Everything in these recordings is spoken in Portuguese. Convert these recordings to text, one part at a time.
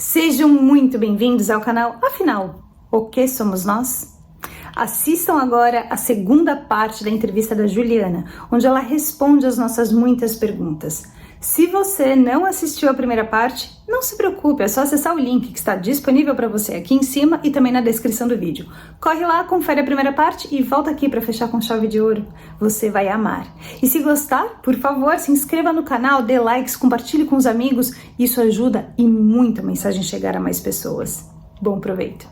Sejam muito bem-vindos ao canal Afinal, o que somos nós? Assistam agora a segunda parte da entrevista da Juliana, onde ela responde as nossas muitas perguntas. Se você não assistiu a primeira parte, não se preocupe, é só acessar o link que está disponível para você aqui em cima e também na descrição do vídeo. Corre lá, confere a primeira parte e volta aqui para fechar com chave de ouro. Você vai amar. E se gostar, por favor, se inscreva no canal, dê likes, compartilhe com os amigos. Isso ajuda e muito a mensagem chegar a mais pessoas. Bom proveito!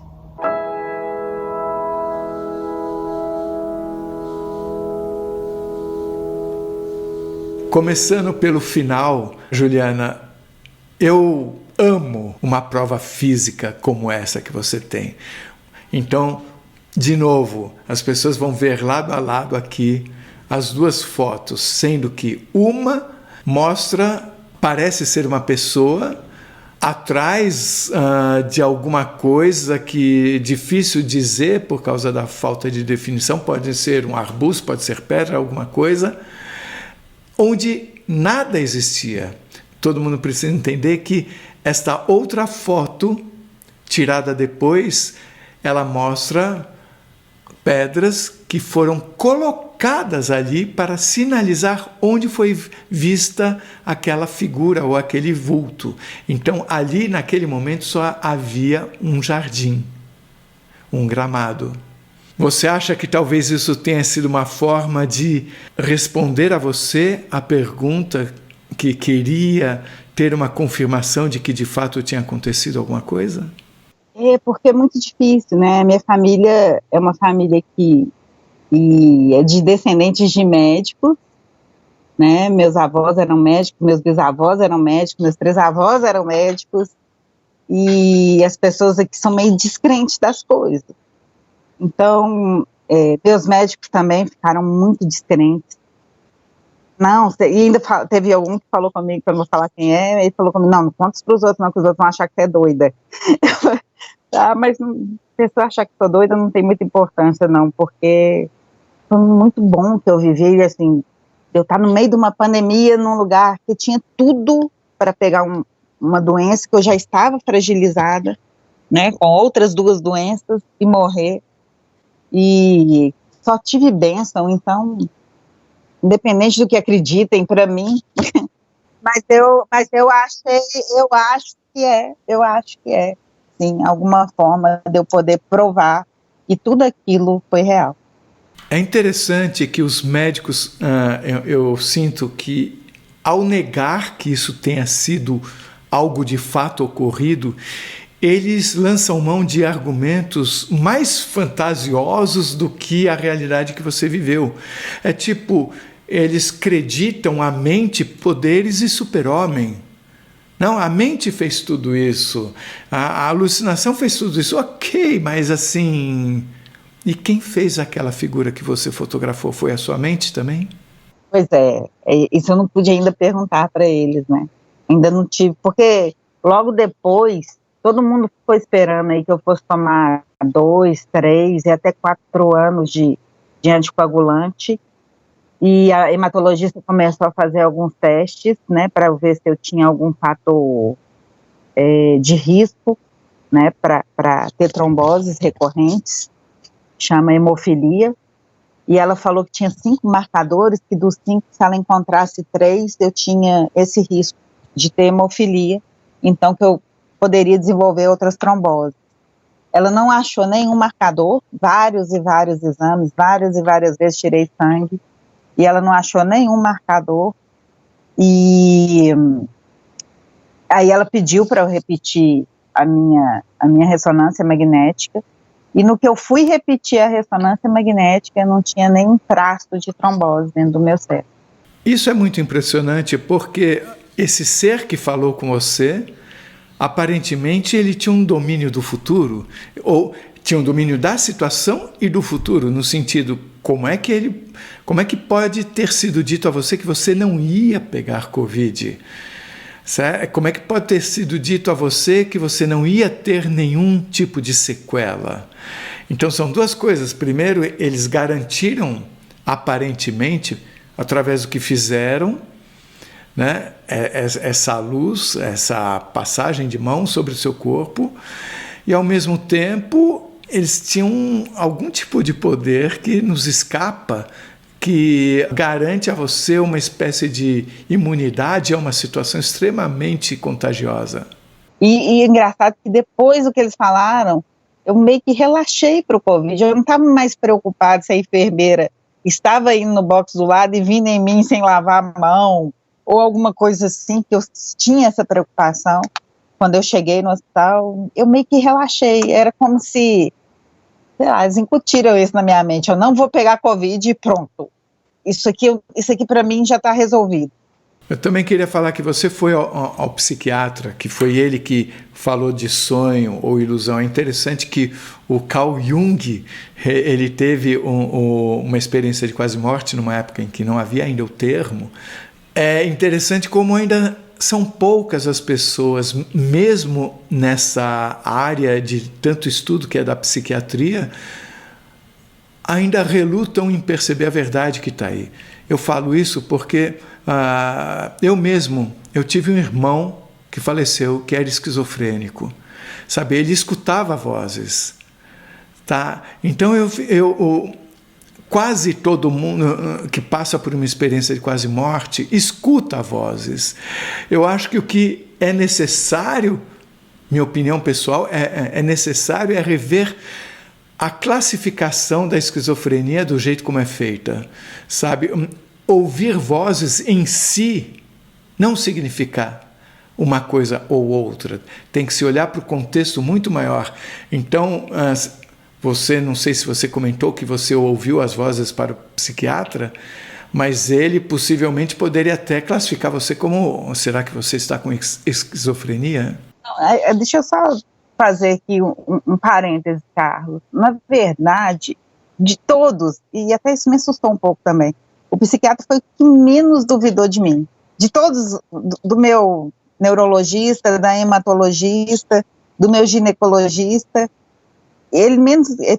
Começando pelo final, Juliana, eu amo uma prova física como essa que você tem. Então, de novo, as pessoas vão ver lado a lado aqui as duas fotos, sendo que uma parece ser uma pessoa atrás de alguma coisa que é difícil dizer por causa da falta de definição, pode ser um arbusto, pode ser pedra, alguma coisa, onde nada existia. Todo mundo precisa entender que esta outra foto, tirada depois, ela mostra pedras que foram colocadas ali para sinalizar onde foi vista aquela figura ou aquele vulto. Então, ali, naquele momento, só havia um jardim, um gramado. Você acha que talvez isso tenha sido uma forma de responder a você a pergunta que queria ter uma confirmação de que de fato tinha acontecido alguma coisa? É, porque é muito difícil, né? Minha família é uma família que é de descendentes de médicos, né? Meus avós eram médicos, meus bisavós eram médicos, meus trisavós eram médicos, e as pessoas aqui são meio descrentes das coisas. Então, meus médicos também ficaram muito descrentes. Não, e ainda teve algum que falou comigo, para não falar quem é, ele falou comigo, não conta isso para os outros, não, que os outros vão achar que você é doida. Tá, mas se a pessoa achar que sou doida, não tem muita importância, não, porque foi muito bom que eu vivi, assim, eu estar no meio de uma pandemia, num lugar que tinha tudo para pegar uma doença, que eu já estava fragilizada, né, com outras duas doenças, e morrer. E só tive bênção, então, independente do que acreditem para mim, mas eu acho que é, sim, alguma forma de eu poder provar que tudo aquilo foi real. É interessante que os médicos, eu sinto que ao negar que isso tenha sido algo de fato ocorrido, eles lançam mão de argumentos mais fantasiosos do que a realidade que você viveu. É tipo, eles acreditam a mente poderes e super-homem. Não, a mente fez tudo isso, a alucinação fez tudo isso, ok, mas assim... E quem fez aquela figura que você fotografou? Foi a sua mente também? Pois isso eu não pude ainda perguntar para eles, né? Ainda não tive, porque logo depois... Todo mundo ficou esperando aí que eu fosse tomar 2, 3 e até 4 anos de anticoagulante, e a hematologista começou a fazer alguns testes, né, para ver se eu tinha algum fator de risco, né, para ter tromboses recorrentes, chama hemofilia, e ela falou que tinha 5 marcadores, que dos 5, se ela encontrasse 3, eu tinha esse risco de ter hemofilia, então que eu poderia desenvolver outras tromboses. Ela não achou nenhum marcador, vários e vários exames, várias e várias vezes tirei sangue, e ela não achou nenhum marcador, e aí ela pediu para eu repetir a minha ressonância magnética, e no que eu fui repetir a ressonância magnética, eu não tinha nenhum traço de trombose dentro do meu cérebro. Isso é muito impressionante, porque esse ser que falou com você, aparentemente ele tinha um domínio do futuro, ou tinha um domínio da situação e do futuro, no sentido, como é que pode ter sido dito a você que você não ia pegar Covid? Certo? Como é que pode ter sido dito a você que você não ia ter nenhum tipo de sequela? Então são duas coisas. Primeiro, eles garantiram, aparentemente, através do que fizeram, né? Essa luz, essa passagem de mão sobre o seu corpo, e ao mesmo tempo eles tinham algum tipo de poder que nos escapa, que garante a você uma espécie de imunidade a uma situação extremamente contagiosa. E é engraçado que depois do que eles falaram, eu meio que relaxei para o Covid. Eu não estava mais preocupada se a enfermeira estava indo no box do lado e vindo em mim sem lavar a mão, ou alguma coisa assim, que eu tinha essa preocupação. Quando eu cheguei no hospital, eu meio que relaxei. Era como se, sei lá, eles incutiram isso na minha mente. Eu não vou pegar Covid e pronto. Isso aqui para mim já está resolvido. Eu também queria falar que você foi ao psiquiatra, que foi ele que falou de sonho ou ilusão. É interessante que o Carl Jung, ele teve uma experiência de quase morte numa época em que não havia ainda o termo. É interessante como ainda são poucas as pessoas, mesmo nessa área de tanto estudo que é da psiquiatria, ainda relutam em perceber a verdade que está aí. Eu falo isso porque eu tive um irmão que faleceu, que era esquizofrênico, sabe? Ele escutava vozes, tá? Então quase todo mundo que passa por uma experiência de quase morte escuta vozes. Eu acho que o que é necessário, minha opinião pessoal, é necessário rever a classificação da esquizofrenia do jeito como é feita, sabe? Ouvir vozes em si não significa uma coisa ou outra. Tem que se olhar para o contexto muito maior. Então, não sei se você comentou que você ouviu as vozes para o psiquiatra, mas ele possivelmente poderia até classificar você como, será que você está com esquizofrenia? Deixa eu só fazer aqui um parêntese, Carlos. Na verdade, de todos, e até isso me assustou um pouco também, o psiquiatra foi o que menos duvidou de mim. De todos, do meu neurologista, da hematologista, do meu ginecologista, ele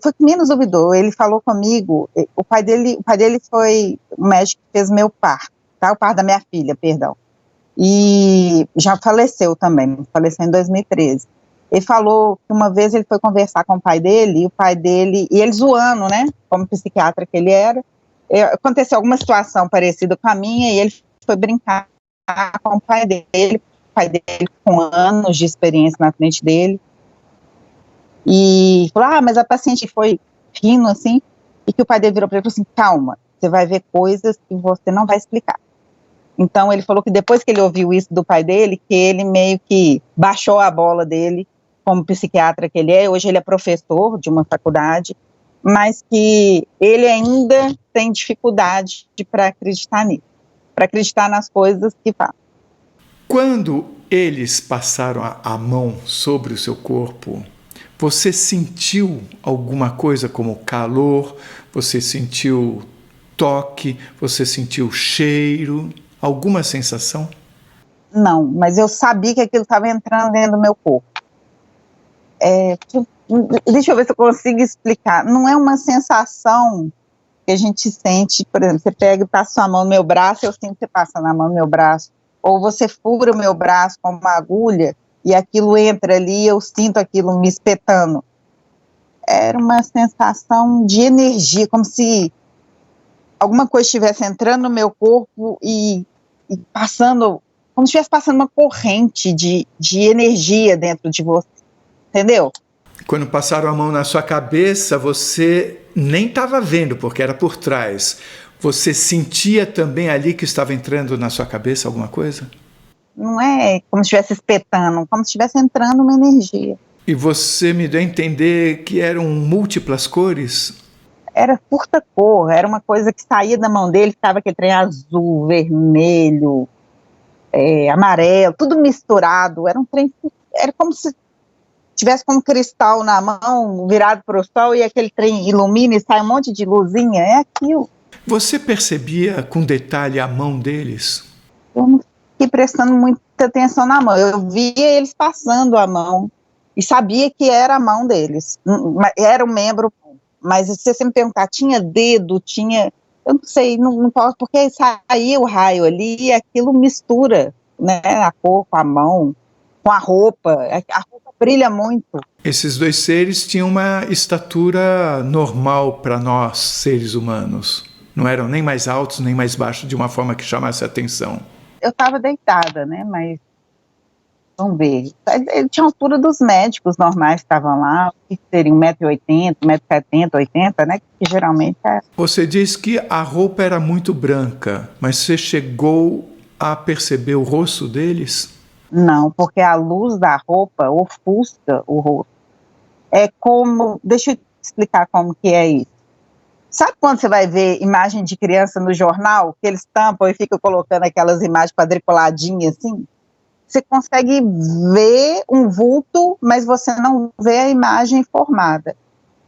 foi o que menos duvidou. Ele falou comigo, o pai dele foi o médico que fez meu parto, tá? O parto da minha filha, perdão. E já faleceu também, faleceu em 2013. Ele falou que uma vez ele foi conversar com o pai dele, e ele zoando, né, como psiquiatra que ele era, aconteceu alguma situação parecida com a minha, e ele foi brincar com o pai dele com anos de experiência na frente dele, e falou, mas a paciente foi rindo assim, e que o pai dele virou para ele e falou assim, calma, você vai ver coisas que você não vai explicar. Então ele falou que depois que ele ouviu isso do pai dele, que ele meio que baixou a bola dele, como psiquiatra que ele é, hoje ele é professor de uma faculdade, mas que ele ainda tem dificuldade para acreditar nisso, para acreditar nas coisas que fala. Quando eles passaram a mão sobre o seu corpo, você sentiu alguma coisa como calor? Você sentiu toque? Você sentiu cheiro? Alguma sensação? Não, mas eu sabia que aquilo estava entrando dentro do meu corpo. Deixa eu ver se eu consigo explicar. Não é uma sensação que a gente sente, por exemplo, você pega e passa sua mão no meu braço, eu sinto que você passa na mão no meu braço, ou você fura o meu braço com uma agulha e aquilo entra ali e eu sinto aquilo me espetando. Era uma sensação de energia, como se alguma coisa estivesse entrando no meu corpo e passando, como se estivesse passando uma corrente de energia dentro de você, entendeu? Quando passaram a mão na sua cabeça, você nem estava vendo, porque era por trás. Você sentia também ali que estava entrando na sua cabeça alguma coisa? Não é como se estivesse espetando, como se estivesse entrando uma energia. E você me deu a entender que eram múltiplas cores? Era curta cor, era uma coisa que saía da mão dele, ficava aquele trem azul, vermelho, amarelo, tudo misturado. Era um trem, era como se tivesse com um cristal na mão, virado para o sol, e aquele trem ilumina e sai um monte de luzinha, é aquilo. Você percebia com detalhe a mão deles? Eu não fiquei prestando muita atenção na mão, eu via eles passando a mão, e sabia que era a mão deles, era um membro, mas se você me perguntar, tinha dedo, tinha eu não sei, não posso, porque saía o raio ali e aquilo mistura, né, a cor com a mão, com a roupa brilha muito. Esses dois seres tinham uma estatura normal para nós, seres humanos. Não eram nem mais altos, nem mais baixos, de uma forma que chamasse a atenção. Eu estava deitada, né, mas vamos ver. Ele tinha a altura dos médicos normais que estavam lá, que seriam 1,80m, 1,70m, 80, né, que geralmente é. Você diz que a roupa era muito branca, mas você chegou a perceber o rosto deles? Não, porque a luz da roupa ofusca o rosto. É como, deixa eu te explicar como que é isso. Sabe quando você vai ver imagem de criança no jornal, que eles tampam e ficam colocando aquelas imagens quadriculadinhas assim? Você consegue ver um vulto, mas você não vê a imagem formada.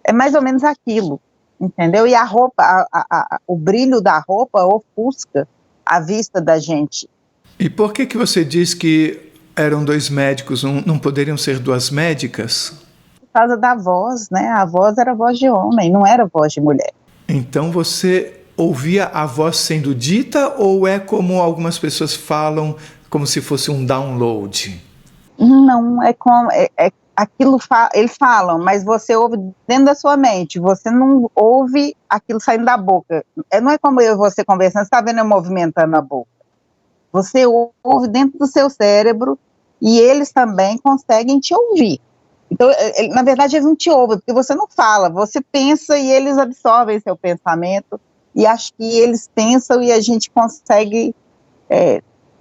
É mais ou menos aquilo, entendeu? E a roupa, o brilho da roupa ofusca a vista da gente. E por que você diz que eram dois médicos, não poderiam ser duas médicas? Por causa da voz, né? A voz era voz de homem, não era voz de mulher. Então você ouvia a voz sendo dita, ou é como algumas pessoas falam, como se fosse um download? Não, é como aquilo eles falam, mas você ouve dentro da sua mente, você não ouve aquilo saindo da boca. Não é como eu e você conversando, você está vendo eu movimentando a boca. Você ouve dentro do seu cérebro e eles também conseguem te ouvir. Então, na verdade, eles não te ouvem, porque você não fala, você pensa e eles absorvem seu pensamento, e acho que eles pensam e a gente consegue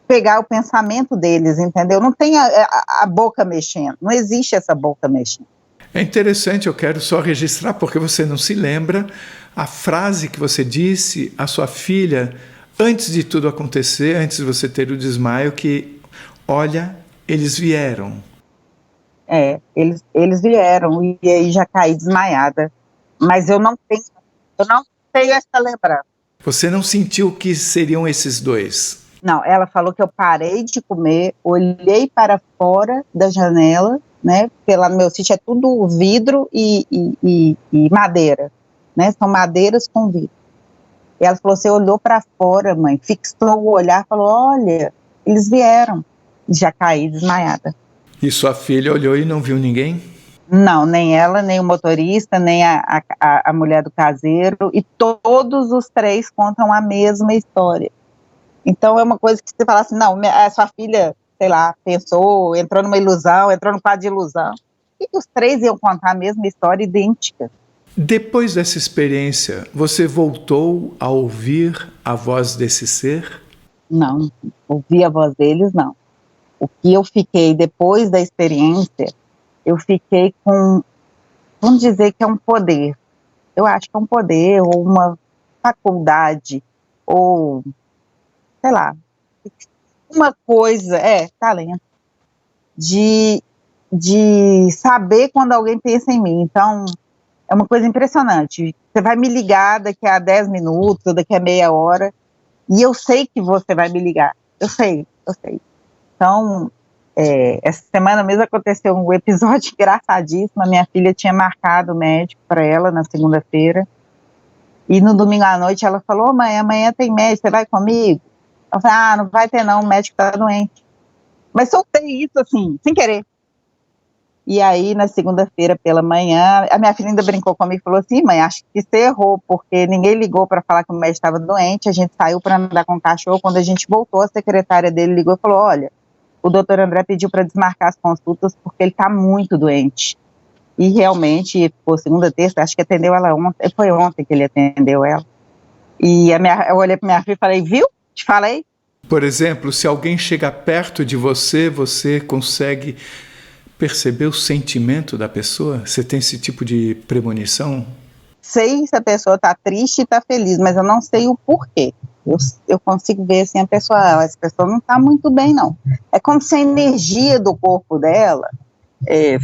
pegar o pensamento deles, entendeu? Não tem a boca mexendo, não existe essa boca mexendo. É interessante, eu quero só registrar, porque você não se lembra, a frase que você disse à sua filha, antes de tudo acontecer, antes de você ter o desmaio, que, olha, eles vieram. Eles vieram, e aí já caí desmaiada, mas eu não tenho essa lembrança. Você não sentiu que seriam esses dois? Não, ela falou que eu parei de comer, olhei para fora da janela, né, porque lá no meu sítio é tudo vidro e madeira, né, são madeiras com vidro. E ela falou, você olhou para fora, mãe, fixou o olhar, falou, olha, eles vieram. E já caí desmaiada. E sua filha olhou e não viu ninguém? Não, nem ela, nem o motorista, nem a mulher do caseiro, e todos os três contam a mesma história. Então é uma coisa que você fala assim, não, a sua filha, sei lá, pensou, entrou numa ilusão, entrou num quadro de ilusão, e os três iam contar a mesma história idêntica. Depois dessa experiência, você voltou a ouvir a voz desse ser? Não, ouvir a voz deles, não. O que eu fiquei depois da experiência, eu fiquei com, vamos dizer que é um poder. Eu acho que é um poder, ou uma faculdade, ou, sei lá, uma coisa, talento, de saber quando alguém pensa em mim. Então, é uma coisa impressionante. Você vai me ligar daqui a 10 minutos, ou daqui a meia hora, e eu sei que você vai me ligar. Eu sei. Então, essa semana mesmo aconteceu um episódio engraçadíssimo. A minha filha tinha marcado o médico para ela na segunda-feira, e no domingo à noite ela falou, mãe, amanhã tem médico, você vai comigo? Eu falei, não vai ter não, o médico está doente. Mas soltei isso assim, sem querer. E aí, na segunda-feira pela manhã, a minha filha ainda brincou comigo e falou assim, mãe, acho que você errou, porque ninguém ligou para falar que o médico estava doente, a gente saiu para andar com o cachorro, quando a gente voltou, a secretária dele ligou e falou, olha, o doutor André pediu para desmarcar as consultas porque ele está muito doente. E realmente, ficou segunda, terça, acho que atendeu ela ontem, foi ontem que ele atendeu ela. E eu olhei para minha filha e falei, viu? Te falei? Por exemplo, se alguém chega perto de você, você consegue perceber o sentimento da pessoa? Você tem esse tipo de premonição? Sei se a pessoa está triste e está feliz, mas eu não sei o porquê. Eu consigo ver assim, essa pessoa não está muito bem, não. É como se a energia do corpo dela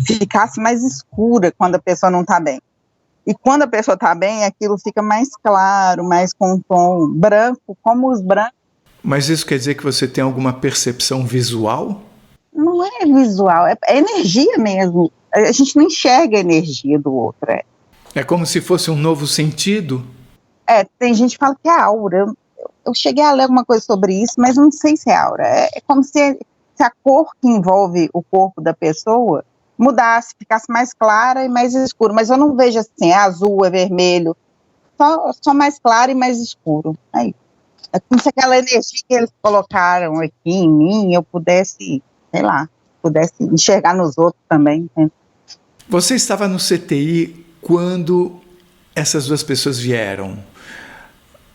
ficasse mais escura quando a pessoa não está bem. E quando a pessoa está bem, aquilo fica mais claro, mais com um tom branco, como os brancos. Mas isso quer dizer que você tem alguma percepção visual? Não é visual, é energia mesmo. A gente não enxerga a energia do outro. É como se fosse um novo sentido? Tem gente que fala que é aura. Eu cheguei a ler alguma coisa sobre isso, mas não sei se é aura. É como se a cor que envolve o corpo da pessoa mudasse, ficasse mais clara e mais escuro. Mas eu não vejo assim, é azul, é vermelho. Só mais claro e mais escuro. É como se aquela energia que eles colocaram aqui em mim, eu pudesse, sei lá, pudesse enxergar nos outros também. Né? Você estava no CTI quando essas duas pessoas vieram.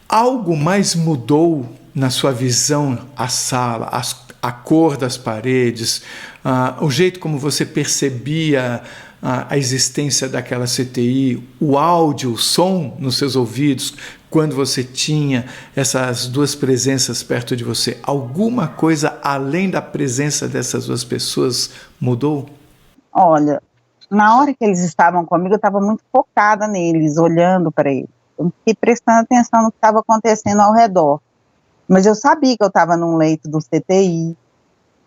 Algo mais mudou na sua visão, a sala, a cor das paredes, o jeito como você percebia a existência daquela CTI, o áudio, o som nos seus ouvidos, quando você tinha essas duas presenças perto de você? Alguma coisa além da presença dessas duas pessoas mudou? Olha, na hora que eles estavam comigo, eu estava muito focada neles, olhando para eles. Eu não fiquei prestando atenção no que estava acontecendo ao redor. Mas eu sabia que eu estava num leito do CTI.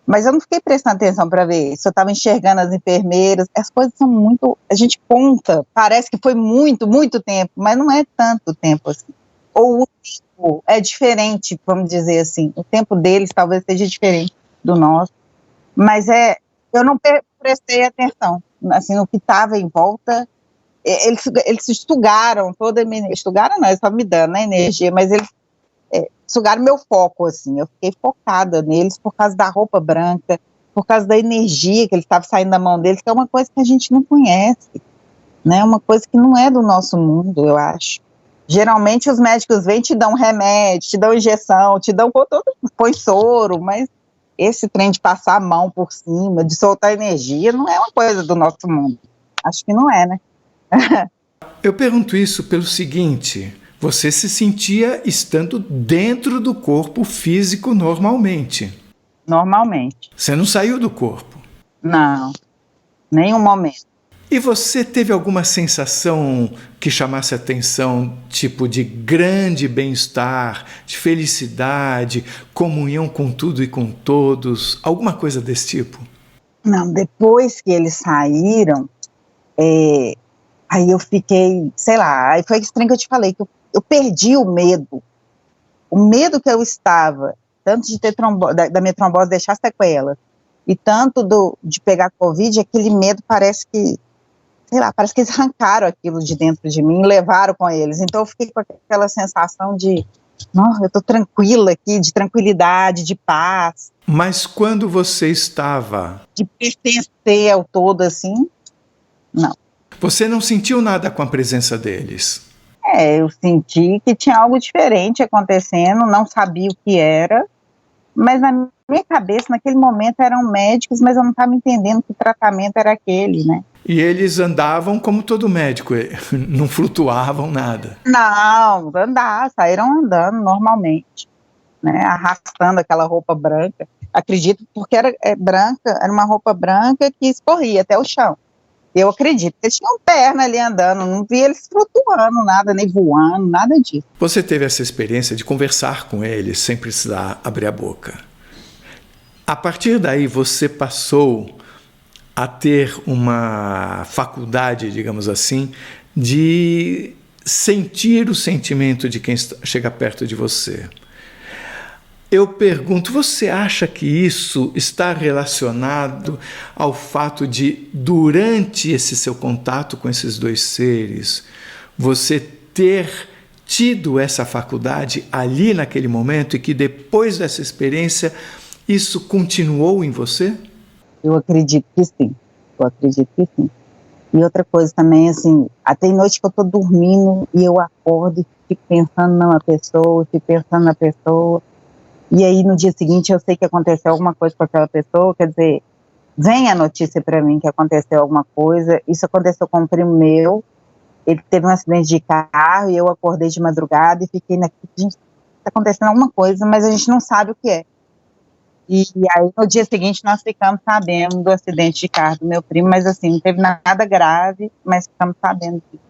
Mas eu não fiquei prestando atenção para ver se eu estava enxergando as enfermeiras. As coisas são muito... A gente conta, parece que foi muito, muito tempo, mas não é tanto tempo assim. Ou o tempo é diferente, vamos dizer assim. O tempo deles talvez seja diferente do nosso. Mas eu não prestei atenção assim, no que estava em volta. Eles sugaram toda a minha energia. Sugaram não, eles estavam me dando a energia, mas eles sugaram meu foco, assim. Eu fiquei focada neles por causa da roupa branca, por causa da energia que eles estavam saindo da mão deles, que é uma coisa que a gente não conhece, né? Uma coisa que não é do nosso mundo, eu acho. Geralmente os médicos vêm, te dão remédio, te dão injeção, te dão põe soro, mas esse trem de passar a mão por cima, de soltar energia, não é uma coisa do nosso mundo. Acho que não é, né? Eu pergunto isso pelo seguinte: você se sentia estando dentro do corpo físico normalmente? Normalmente. Você não saiu do corpo? Não, nenhum momento. E você teve alguma sensação que chamasse a atenção, tipo de grande bem-estar, de felicidade, comunhão com tudo e com todos, alguma coisa desse tipo? Não, depois que eles saíram, aí eu fiquei, sei lá, aí foi esse trem que eu te falei, que eu perdi o medo que eu estava, tanto de ter da minha trombose deixar sequela, e tanto de pegar Covid, aquele medo parece que, sei lá, parece que eles arrancaram aquilo de dentro de mim e levaram com eles. Então eu fiquei com aquela sensação de, nossa, eu estou tranquila aqui, de tranquilidade, de paz. Mas quando você estava... de pertencer ao todo, assim, não. Você não sentiu nada com a presença deles? Eu senti que tinha algo diferente acontecendo, não sabia o que era, mas na minha cabeça, naquele momento, eram médicos, mas eu não estava entendendo que tratamento era aquele, né? E eles andavam como todo médico, não flutuavam nada? Não, saíram andando normalmente, né? Arrastando aquela roupa branca. Acredito, porque era branca, era uma roupa branca que escorria até o chão. Eu acredito que eles tinham perna ali andando, não vi eles flutuando nada, nem voando, nada disso. Você teve essa experiência de conversar com eles sem precisar abrir a boca. A partir daí, você passou a ter uma faculdade, digamos assim, de sentir o sentimento de quem chega perto de você. Eu pergunto, você acha que isso está relacionado ao fato de, durante esse seu contato com esses dois seres, você ter tido essa faculdade ali naquele momento e que depois dessa experiência isso continuou em você? Eu acredito que sim, E outra coisa também, assim, até noite que eu tô dormindo e eu acordo e fico pensando numa pessoa, e aí no dia seguinte eu sei que aconteceu alguma coisa com aquela pessoa, quer dizer, vem a notícia para mim que aconteceu alguma coisa. Isso aconteceu com um primo meu, ele teve um acidente de carro e eu acordei de madrugada e fiquei naquilo, gente, tá acontecendo alguma coisa, mas a gente não sabe o que é. E aí no dia seguinte nós ficamos sabendo do acidente de carro do meu primo, mas assim, não teve nada grave, mas ficamos sabendo disso.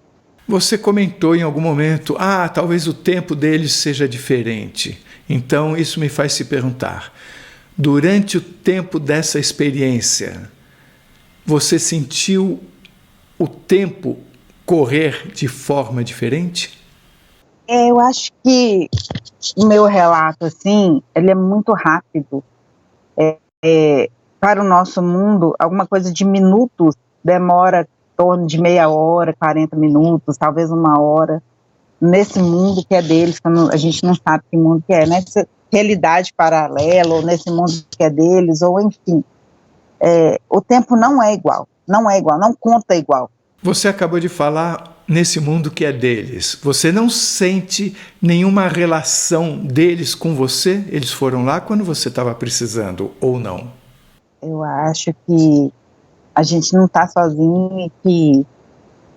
Você comentou em algum momento, talvez o tempo deles seja diferente. Então isso me faz se perguntar, durante o tempo dessa experiência, você sentiu o tempo correr de forma diferente? Eu acho que o meu relato, assim, ele é muito rápido. Para o nosso mundo, alguma coisa de minutos demora em torno de meia hora, 40 minutos, talvez uma hora, nesse mundo que é deles, que a gente não sabe que mundo que é, né? Nessa realidade paralela, ou nesse mundo que é deles, ou enfim. O tempo não é igual, não conta igual. Você acabou de falar nesse mundo que é deles. Você não sente nenhuma relação deles com você? Eles foram lá quando você estava precisando, ou não? Eu acho que a gente não está sozinho e que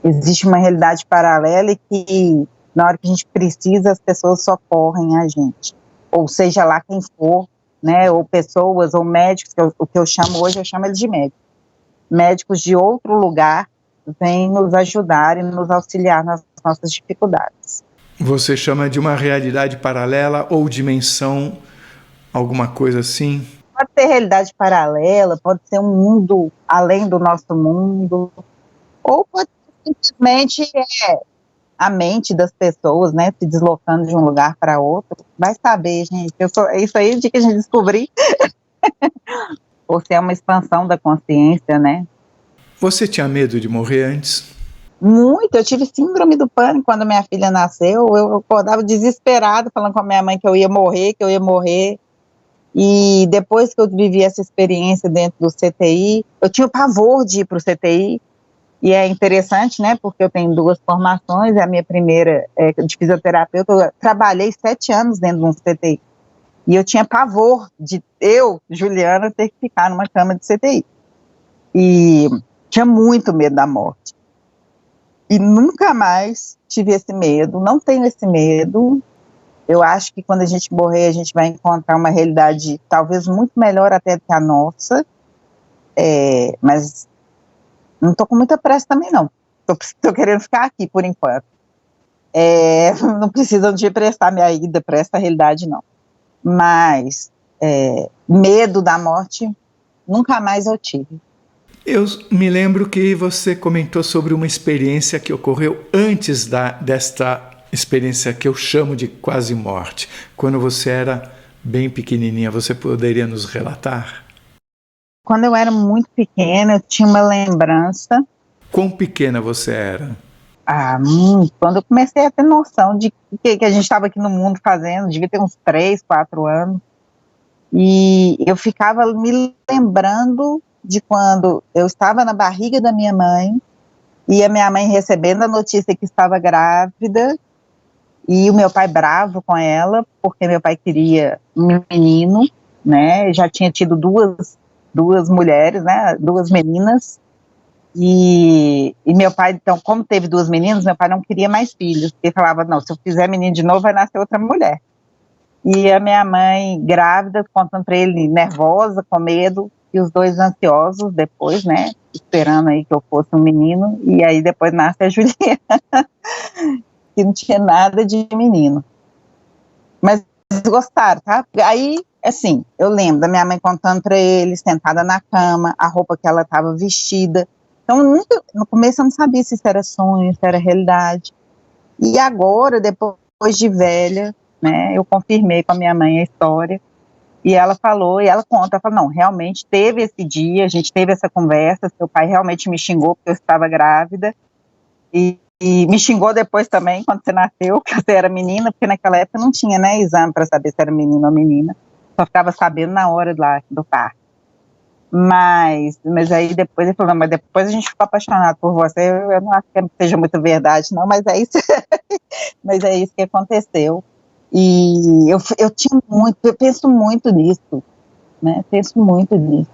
existe uma realidade paralela e que na hora que a gente precisa as pessoas socorrem a gente. Ou seja lá quem for, né, ou pessoas, ou médicos, o que eu chamo hoje, eu chamo eles de médicos. Médicos de outro lugar vêm nos ajudar e nos auxiliar nas nossas dificuldades. Você chama de uma realidade paralela ou dimensão, alguma coisa assim? Pode ser realidade paralela, pode ser um mundo além do nosso mundo, ou pode ser simplesmente a mente das pessoas, né, se deslocando de um lugar para outro. Vai saber, gente. É isso aí de que a gente descobrir. Ou se é uma expansão da consciência, né? Você tinha medo de morrer antes? Muito. Eu tive síndrome do pânico quando minha filha nasceu. Eu acordava desesperada, falando com a minha mãe que eu ia morrer, que eu ia morrer. E depois que eu vivi essa experiência dentro do CTI, eu tinha o pavor de ir para o CTI. E é interessante, né, porque eu tenho 2 formações, a minha primeira é de fisioterapeuta, eu trabalhei 7 anos dentro de um CTI, e eu tinha pavor de eu, Juliana, ter que ficar numa cama de CTI, e tinha muito medo da morte, e nunca mais tive esse medo, não tenho esse medo. Eu acho que quando a gente morrer, a gente vai encontrar uma realidade talvez muito melhor até do que a nossa, mas não estou com muita pressa também, não. Estou querendo ficar aqui, por enquanto. Não precisam de prestar minha ida para essa realidade, não. Mas medo da morte, nunca mais eu tive. Eu me lembro que você comentou sobre uma experiência que ocorreu antes desta experiência que eu chamo de quase morte. Quando você era bem pequenininha, você poderia nos relatar? Quando eu era muito pequena, eu tinha uma lembrança. Quão pequena você era? Quando eu comecei a ter noção de que a gente estava aqui no mundo fazendo, devia ter uns 3, 4 anos. E eu ficava me lembrando de quando eu estava na barriga da minha mãe, e a minha mãe recebendo a notícia que estava grávida, e o meu pai bravo com ela, porque meu pai queria um menino, né? Já tinha tido duas mulheres, né, 2 meninas, e meu pai, então, como teve 2 meninas, meu pai não queria mais filhos, porque falava, não, se eu fizer menino de novo, vai nascer outra mulher. E a minha mãe, grávida, contando para ele, nervosa, com medo, e os 2 ansiosos depois, né, esperando aí que eu fosse um menino, e aí depois nasce a Juliana, que não tinha nada de menino. Mas gostaram, tá? Aí, assim, eu lembro da minha mãe contando para ele, sentada na cama, a roupa que ela estava vestida. Então, no começo eu não sabia se isso era sonho, se era realidade. E agora, depois de velha, né, eu confirmei com a minha mãe a história, e ela falou, e ela conta, ela falou, não, realmente teve esse dia, a gente teve essa conversa, seu pai realmente me xingou porque eu estava grávida, e me xingou depois também, quando você nasceu, que você era menina, porque naquela época não tinha, né, exame para saber se era menino ou menina, só ficava sabendo na hora lá do parto. Mas aí depois ele falou, não, mas depois a gente ficou apaixonado por você, eu não acho que seja muito verdade, não, mas é isso, mas é isso que aconteceu. E eu penso muito nisso, né, penso muito nisso.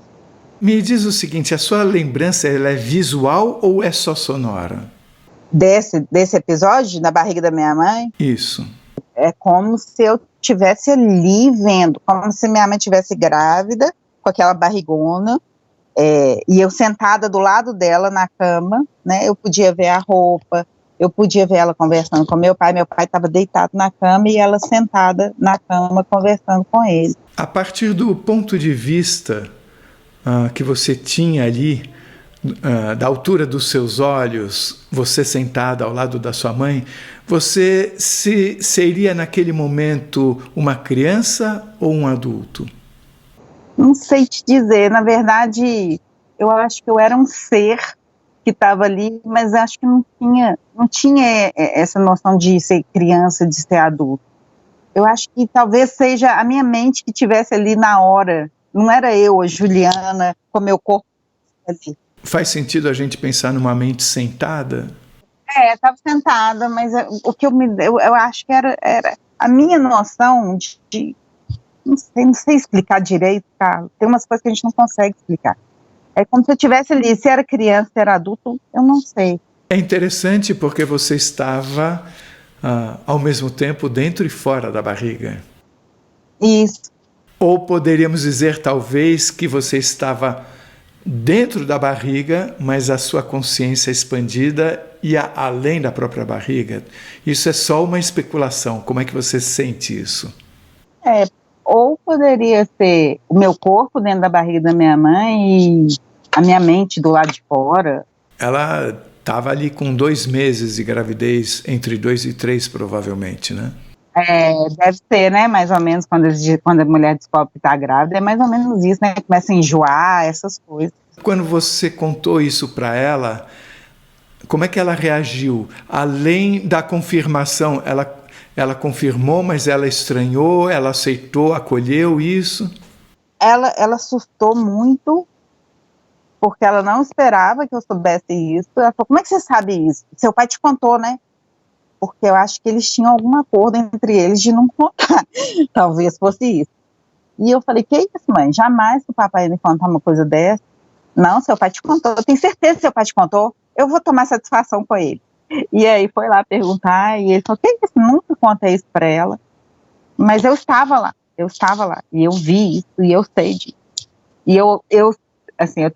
Me diz o seguinte, a sua lembrança, ela é visual ou é só sonora? Desse episódio, na barriga da minha mãe? Isso. É como se eu estivesse ali vendo, como se minha mãe estivesse grávida, com aquela barrigona, e eu sentada do lado dela na cama, né, eu podia ver a roupa, eu podia ver ela conversando com meu pai estava deitado na cama e ela sentada na cama conversando com ele. A partir do ponto de vista que você tinha ali, da altura dos seus olhos, você sentada ao lado da sua mãe, você seria naquele momento uma criança ou um adulto? Não sei te dizer, na verdade, eu acho que eu era um ser que estava ali, mas acho que não tinha essa noção de ser criança, de ser adulto. Eu acho que talvez seja a minha mente que estivesse ali na hora, não era eu, a Juliana, com meu corpo ali. Faz sentido a gente pensar numa mente sentada? Estava sentada, mas o que eu acho que era a minha noção de não sei explicar direito, Carlos. Tem umas coisas que a gente não consegue explicar. É como se eu estivesse ali, se era criança, se era adulto, eu não sei. É interessante porque você estava, ao mesmo tempo, dentro e fora da barriga. Isso. Ou poderíamos dizer, talvez, que você estava dentro da barriga, mas a sua consciência expandida ia além da própria barriga. Isso é só uma especulação. Como é que você sente isso? Ou poderia ser o meu corpo dentro da barriga da minha mãe e a minha mente do lado de fora. Ela estava ali com 2 meses de gravidez, entre 2 e 3, provavelmente, né? Deve ser, né? Mais ou menos, quando a mulher descobre que está grávida, é mais ou menos isso, né? Começa a enjoar, essas coisas. Quando você contou isso para ela, como é que ela reagiu? Além da confirmação, ela confirmou, mas ela estranhou, ela aceitou, acolheu isso? Ela assustou muito, porque ela não esperava que eu soubesse isso. Ela falou, como é que você sabe isso? Seu pai te contou, né? Porque eu acho que eles tinham algum acordo entre eles de não contar. Talvez fosse isso. E eu falei, que isso, mãe? Jamais que o papai me contar uma coisa dessa. Não, seu pai te contou. Eu tenho certeza que seu pai te contou. Eu vou tomar satisfação com ele. E aí foi lá perguntar, e ele falou, que isso? Nunca contei isso pra ela. Mas eu estava lá, e eu vi isso, e eu sei disso. E eu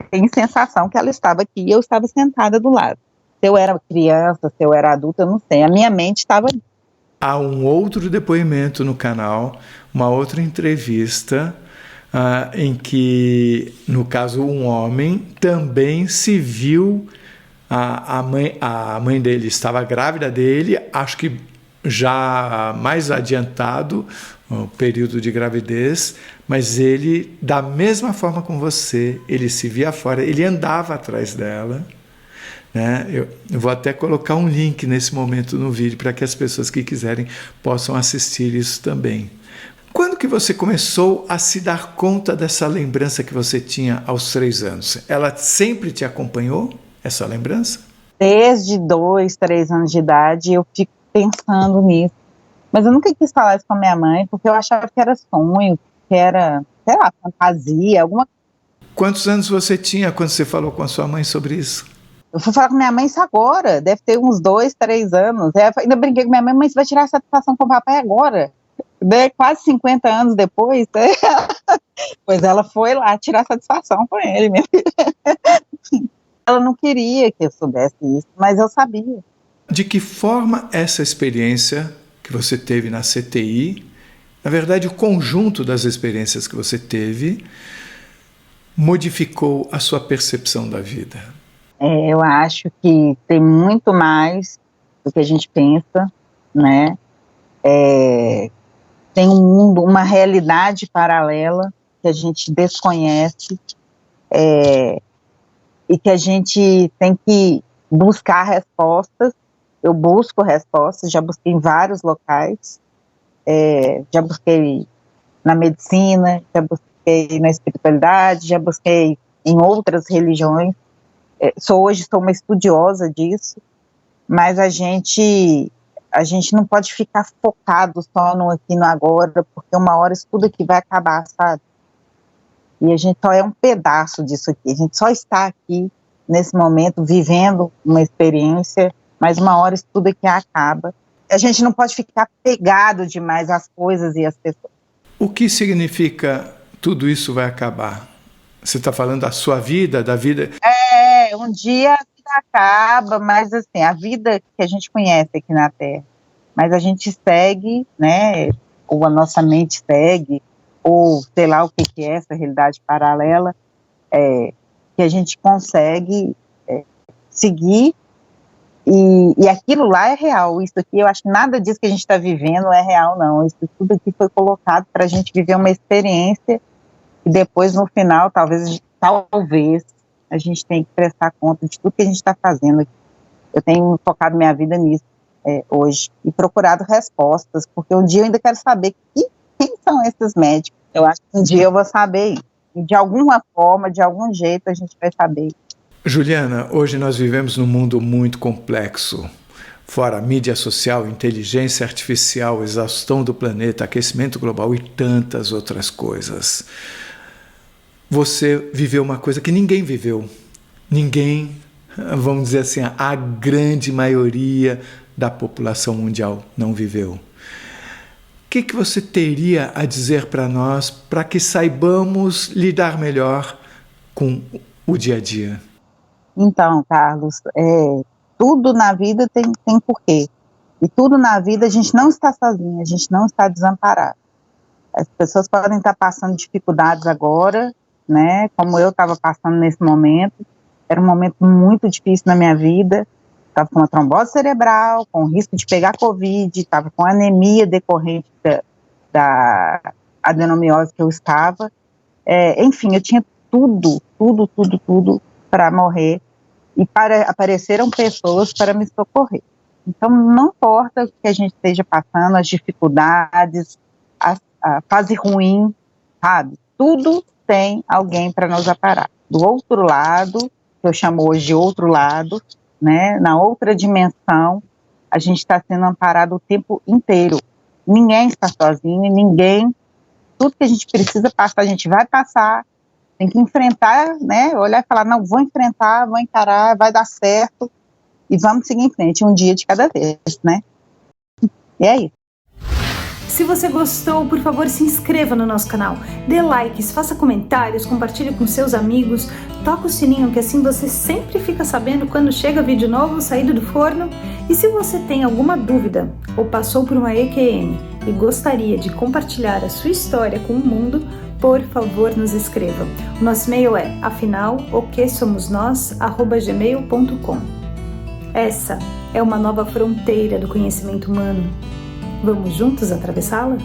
tenho sensação que ela estava aqui, e eu estava sentada do lado. Se eu era criança, se eu era adulta, eu não sei, a minha mente estava ali. Há um outro depoimento no canal, uma outra entrevista, em que, no caso, um homem também se viu. A mãe dele estava grávida dele, acho que já mais adiantado o período de gravidez, mas ele, da mesma forma como você, ele se via fora, ele andava atrás dela, né? Eu vou até colocar um link nesse momento no vídeo para que as pessoas que quiserem possam assistir isso também. Quando que você começou a se dar conta dessa lembrança que você tinha aos 3 anos? Ela sempre te acompanhou? Essa lembrança? Desde 2, 3 anos de idade eu fico pensando nisso, mas eu nunca quis falar isso com a minha mãe, porque eu achava que era sonho, que era, sei lá, fantasia, alguma coisa. Quantos anos você tinha quando você falou com a sua mãe sobre isso? Eu fui falar com minha mãe isso agora, deve ter uns 2, 3 anos, ainda brinquei com minha mãe, mas você vai tirar a satisfação com o papai agora, né? Quase 50 anos depois, né? Pois ela foi lá tirar satisfação com ele, minha filha. Ela não queria que eu soubesse isso, mas eu sabia. De que forma essa experiência que você teve na CTI, na verdade o conjunto das experiências que você teve, modificou a sua percepção da vida? Eu acho que tem muito mais do que a gente pensa, né? Tem um mundo, uma realidade paralela que a gente desconhece, e que a gente tem que buscar respostas. Eu busco respostas, já busquei em vários locais, já busquei na medicina, já busquei na espiritualidade, já busquei em outras religiões. Hoje sou uma estudiosa disso, mas a gente não pode ficar focado só no aqui e no agora, porque uma hora isso tudo aqui vai acabar, sabe? E a gente só é um pedaço disso aqui, a gente só está aqui nesse momento, vivendo uma experiência, mas uma hora isso tudo aqui acaba. A gente não pode ficar pegado demais às coisas e às pessoas. O que significa tudo isso vai acabar? Você está falando da sua vida, da vida? Um dia a vida acaba, mas assim, a vida que a gente conhece aqui na Terra, mas a gente segue, né, ou a nossa mente segue, ou sei lá o que é essa realidade paralela, que a gente consegue seguir, e aquilo lá é real. Isso aqui, eu acho que nada disso que a gente está vivendo é real, não. Isso tudo aqui foi colocado para a gente viver uma experiência, e depois, no final, talvez a gente tenha que prestar conta de tudo que a gente está fazendo aqui. Eu tenho focado minha vida nisso hoje, e procurado respostas, porque um dia eu ainda quero saber quem são esses médicos. Eu acho que um dia eu vou saber isso. E de alguma forma, de algum jeito, a gente vai saber. Juliana, hoje nós vivemos num mundo muito complexo. Fora mídia social, inteligência artificial, exaustão do planeta, aquecimento global e tantas outras coisas. Você viveu uma coisa que ninguém viveu. Ninguém, vamos dizer assim, a grande maioria da população mundial não viveu. O que você teria a dizer para nós para que saibamos lidar melhor com o dia a dia? Então, Carlos, tudo na vida tem porquê. E tudo na vida a gente não está sozinho, a gente não está desamparado. As pessoas podem estar passando dificuldades agora, né? Como eu estava passando nesse momento. Era um momento muito difícil na minha vida. Estava com uma trombose cerebral, com risco de pegar Covid, estava com anemia decorrente da adenomiose que eu estava. Enfim, eu tinha tudo para morrer, e apareceram pessoas para me socorrer. Então, não importa o que a gente esteja passando, as dificuldades, a fase ruim, sabe? Tudo tem alguém para nos aparar. Do outro lado, que eu chamo hoje de outro lado, né, na outra dimensão, a gente está sendo amparado o tempo inteiro. Ninguém está sozinho, tudo que a gente precisa passar, a gente vai passar, tem que enfrentar, né, olhar e falar, não, vou enfrentar, vou encarar, vai dar certo, e vamos seguir em frente, um dia de cada vez, né, e é isso. Se você gostou, por favor, se inscreva no nosso canal, dê likes, faça comentários, compartilhe com seus amigos, toca o sininho que assim você sempre fica sabendo quando chega vídeo novo saído do forno. E se você tem alguma dúvida ou passou por uma EQM e gostaria de compartilhar a sua história com o mundo, por favor, nos escreva. O nosso e-mail é afinal.oquesomosnós@gmail.com. Essa é uma nova fronteira do conhecimento humano. Vamos juntos atravessá-la?